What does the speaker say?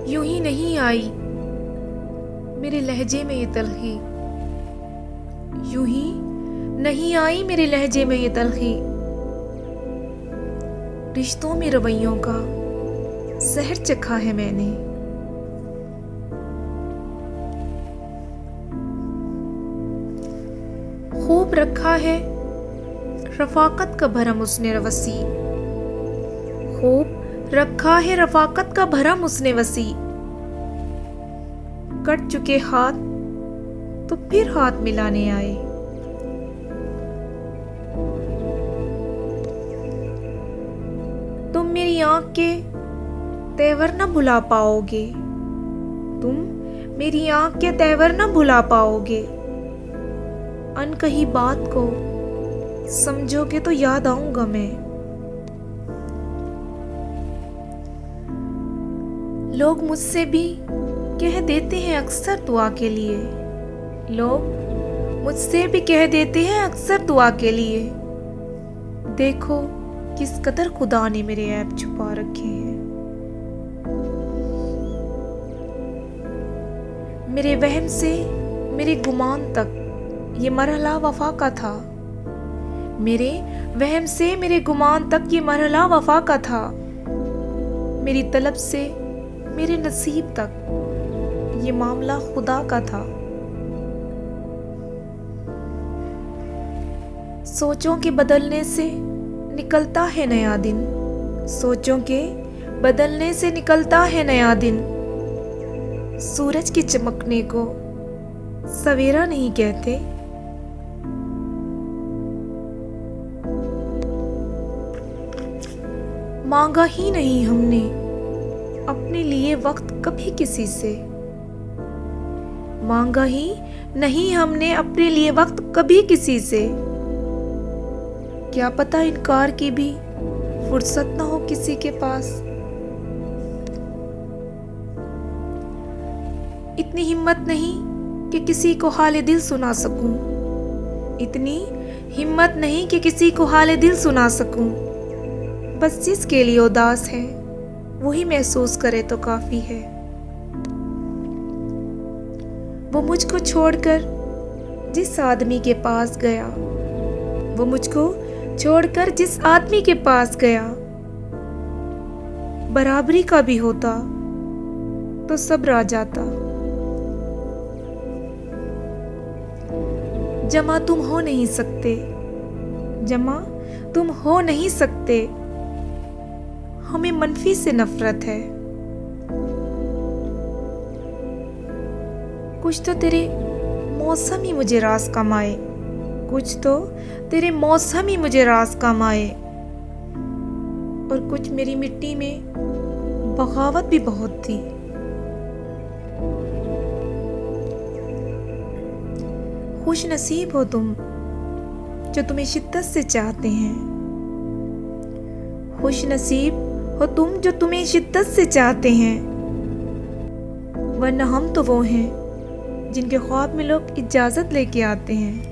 यूं ही नहीं आई मेरे लहजे में ये तलखी, यूं ही नहीं आई मेरे लहजे में ये तलखी। रिश्तों में रवैयों का सहर चखा है मैंने, खूब रखा है रफाकत का भरम उसने वसी, खूब रखा है रफाकत का भरम उसने वसी। कट चुके हाथ तो फिर हाथ मिलाने आए, तुम मेरी आंख के तेवर न भुला पाओगे, तुम मेरी आंख के तेवर न भुला पाओगे। अनकही बात को समझोगे तो याद आऊंगा मैं। लोग मुझसे भी कह देते हैं अक्सर दुआ के लिए, लोग मुझसे भी कह देते हैं अक्सर दुआ के लिए। देखो किस कदर खुदा ने मेरे ऐब छुपा रखे हैं। मेरे वहम से मेरे गुमान तक ये मरहला वफा का था, मेरे वहम से मेरे गुमान तक ये मरहला वफा का था। मेरी तलब से मेरे नसीब तक ये मामला खुदा का था। सोचों के बदलने से निकलता है नया दिन, सोचों के बदलने से निकलता है नया दिन। सूरज के चमकने को सवेरा नहीं कहते, मांगा ही नहीं हमने अपने लिए वक्त कभी किसी से, मांगा ही नहीं हमने अपने लिए वक्त कभी किसी से। क्या पता इनकार की भी फुर्सत ना हो किसी के पास। इतनी हिम्मत नहीं कि किसी को हाले दिल सुना सकूं, इतनी हिम्मत नहीं कि किसी को हाले दिल सुना सकूं। बस जिसके लिए उदास है वही महसूस करे तो काफी है। वो मुझको छोड़कर जिस आदमी के पास गया, वो मुझको छोड़कर जिस आदमी के पास गया, बराबरी का भी होता तो सब्र आ जाता। जमा तुम हो नहीं सकते, जमा तुम हो नहीं सकते, हमें मनफी से नफरत है। कुछ तो तेरे मौसम ही मुझे रास कमाए, कुछ तो तेरे मौसम ही मुझे रास कमाए। और कुछ मेरी मिट्टी में बगावत भी बहुत थी। खुश नसीब हो तुम जो तुम्हें शिद्दत से चाहते हैं, खुश नसीब हो तुम जो तुम्हें शिद्दत से चाहते हैं। वरना हम तो वो हैं जिनके ख्वाब में लोग इजाजत लेके आते हैं।